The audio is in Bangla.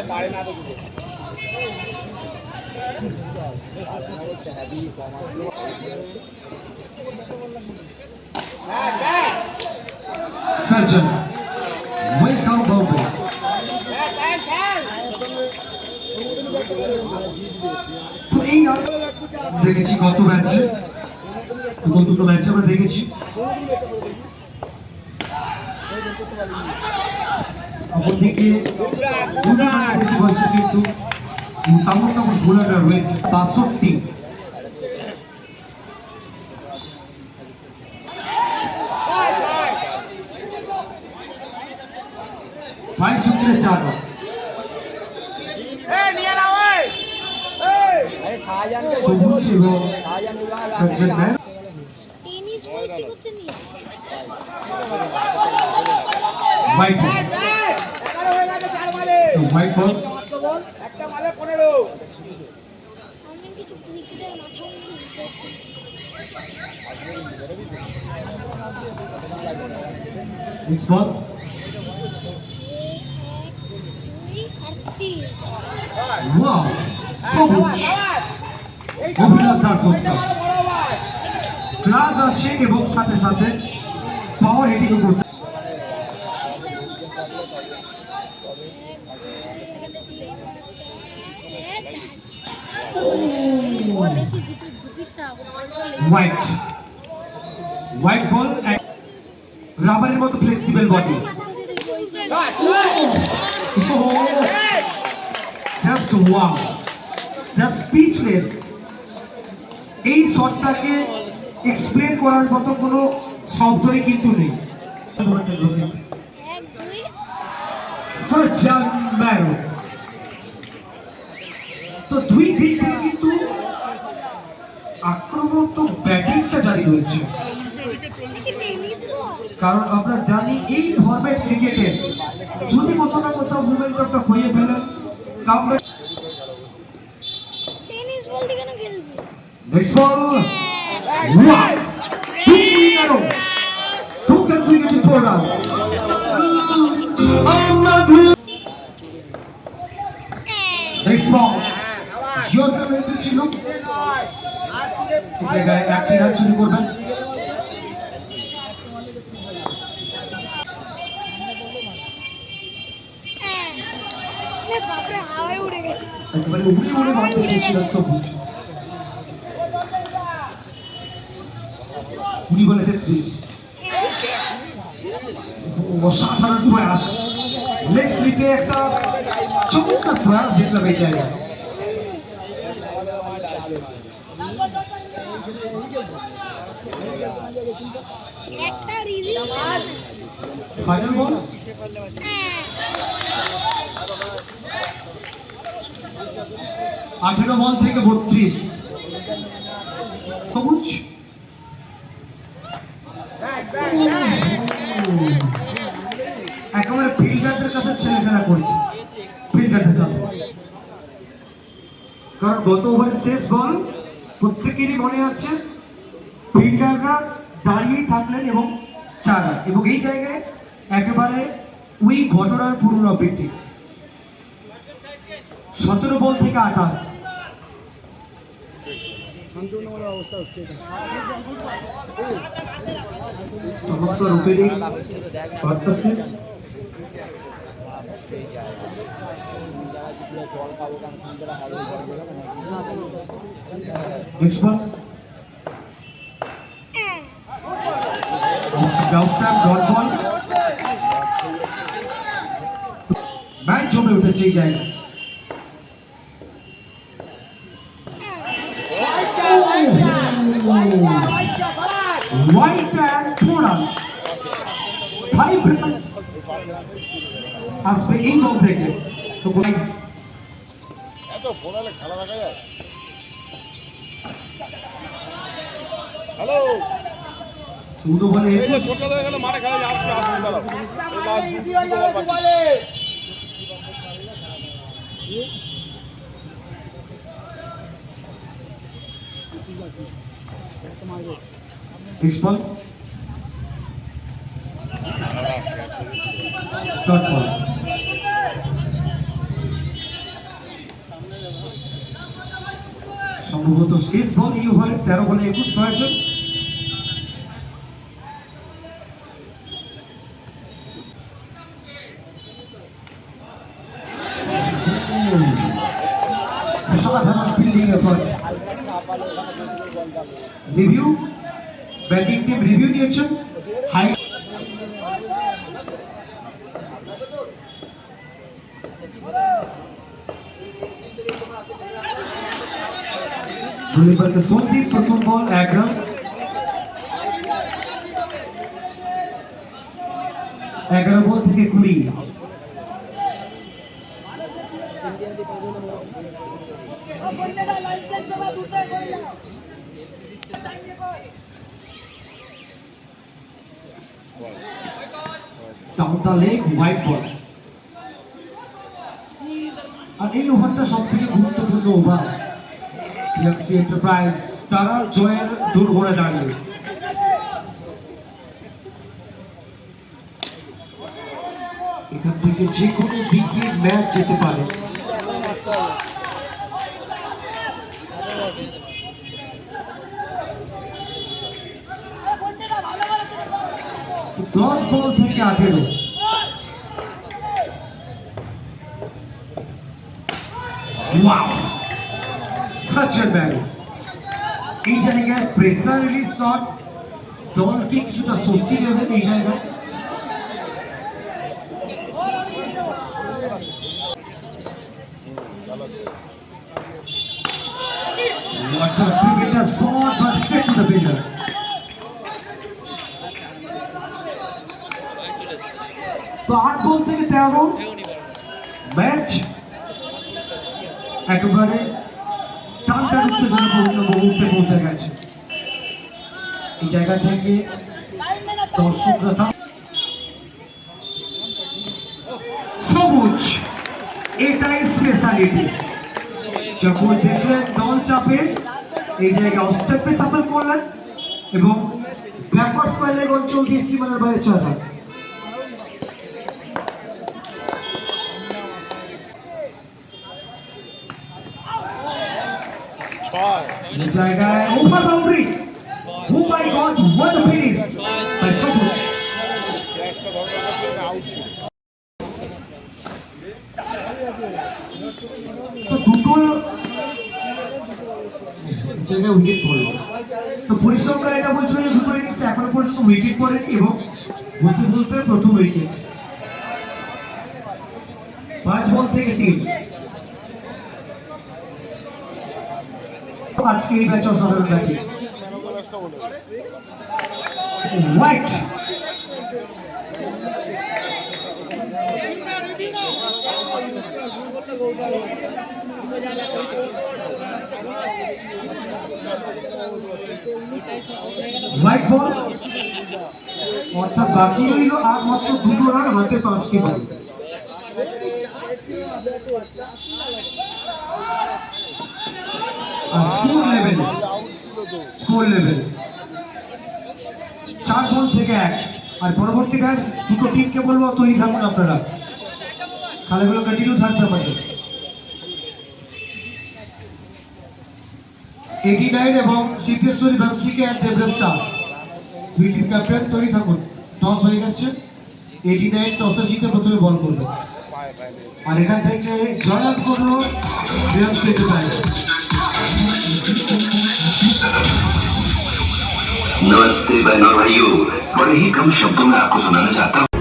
পারে না তো Surgeon, welcome Bombay. তো এই দেখেছি গত ম্যাচে, দুটো ম্যাচে আমরা দেখেছি অপরদিকে কিন্তু তেমন তেমন বোলাররা রয়েছে ৬২। ভাই সূত্রে ৪ রান। সবুজ এবং সজ্জন ম্যান হোয়াইট বল একটা মালে ১৫। আমি কিছু ক্রিকেটের মাথা নেক্সট বল ওয়াও সবুজ অভিলাষ দাসগুপ্ত ক্লাস আছে এবং সাথে সাথে পাওয়ার হিটিং করতে হোয়াইট বল রাবারের মতো flexible body just wow just speechless. এই শটটাকে এক্সপ্লেন করার মতো কোনো শব্দই কিন্তু নেই। সজ্জন ম্যান তো দুই দিক থেকে কিন্তু আক্রমক ব্যাটিংটা জারি রয়েছে, কারণ আমরা জানি এই ফরম্যাট ক্রিকেটে যদি কোথাও না কোথাও মোমেন্টামটা হয়ে ফেলে next ball wow two consecutive 4 run. Next ball yorker রেটে ছিল এই জায়গায় একটি রান শুরু করবেন। একেবারে উড়ে উড়ে মারতে চেয়েছিলেন সবুজ। ২০ বলে ৩৩। অসাধারণ প্রয়াস, লেগ স্লিপে একটা চমৎকার প্রয়াস দেখলাম এই জায়গায়। ফাইনাল বল ১৮ বল থেকে ৩২ সবুজ। একেবারে ফিল্ডারদের কাছে ছেলেখেলা করছে ফিল্ডারদের সাথে, কারণ গত ওভারের শেষ বল প্রত্যেকেরই মনে আছে ফিল্ডাররা দাঁড়িয়েই থাকলেন এবং ৪ রান, এবং এই জায়গায় একেবারে ওই ঘটনার পুনরাবৃত্তি। ১৭ বল থেকে ২৮। চমৎকার ওপেনিং করতেছে নেক্সট বল ম্যাচ জমে উঠেছে এই জায়গায়। White and 4 runs, 5 runs আসবে এই বল থেকে। তো গাইস এত ফোনালে খেলা দেখা যায়। হ্যালো দুটো বলে এই যে ছোটদের এখানে মাঠে খেলা আসছে দাঁড়াও এই লাস্ট দুটো বল Next ball. Dot ball. সম্ভবত শেষ বল এই ওভারে 13 বলে 21 হয়েছে। রিভিউ ব্যাটিং টিম রিভিউ নিয়েছেন হাই ধন্যবাদ সন্দীপ প্রথম বল 1 রান। 11 বল থেকে 20। Down the leg, white ball. আর এই ওভারটা সব থেকে গুরুত্বপূর্ণ ওভার গ্যালাক্সি এন্টারপ্রাইজ তারা জয়ের দোরগোড়ায় দাঁড়িয়ে। এখান থেকে যে কোনো বিগ ম্যাচ যেতে পারে। 10 বল থেকে 18। Wow! Such a battle. এই জায়গায় প্রেসার রিলিজ শট দলকে কিছুটা স্বস্তি দেবে এই জায়গায়। What a cricketer scored but straight to the fielder. তো 8 বল থেকে 13 ম্যাচ একেবারে টানটার উত্তেজনাপূর্ণ মুহূর্তে পৌঁছে গেছে। এই জায়গা থেকে দর্শকরা সবুজ এটাই স্পেশালিটি। যখন দেখলেন দল চাপে এই জায়গায় অস্টেপে সাপোর্ট করলেন এবং ব্যাকওয়ার্ড স্পাইরাল অঞ্চল দিয়ে সীমানার বাইরে চলে এই জায়গায় over boundary. Oh my god, what a finish by Sabuj. ক্যাচটা ধরার কাছে আউট ছিল। তো দুটো জায়গায় উইকেট পড়লো। তো পরিশ্রমরা এটা বলছিল যে দুটো ইনিংস এখনো পর্যন্ত উইকেট পড়েনি এবং বলতে বলতে প্রথম উইকেট। 5 বল থেকে 3। আজকে এই ম্যাচ অসাধারণ ব্যাটিং। হোয়াইট হোয়াইট বল অর্থাৎ বাকি রইল আর মাত্র 2 রান, হাতে 5টি বল। স্কোর লেভেল 4 বল থেকে 1। আর পরবর্তী ম্যাচ দুটো টিমকে বলবো তৈরি থাকুন আপনারা, খেলাগুলো কন্টিনিউ থাকবে আমাদের। 89 এবং সিদ্ধেশ্বরী বংশীকে আর দেবরাজা দুই টিম ক্যাপ্টেন তৈরি থাকুন। টস হয়ে গেছে, 89 টসে জিতে প্রথমে বল করবে আর এখান থেকে জয়লাভ করলো গ্যালাক্সি এন্টারপ্রাইজ। नमस्ते बहनों भाइयों, बड़े ही कम शब्दों में आपको सुनाना चाहता हूँ।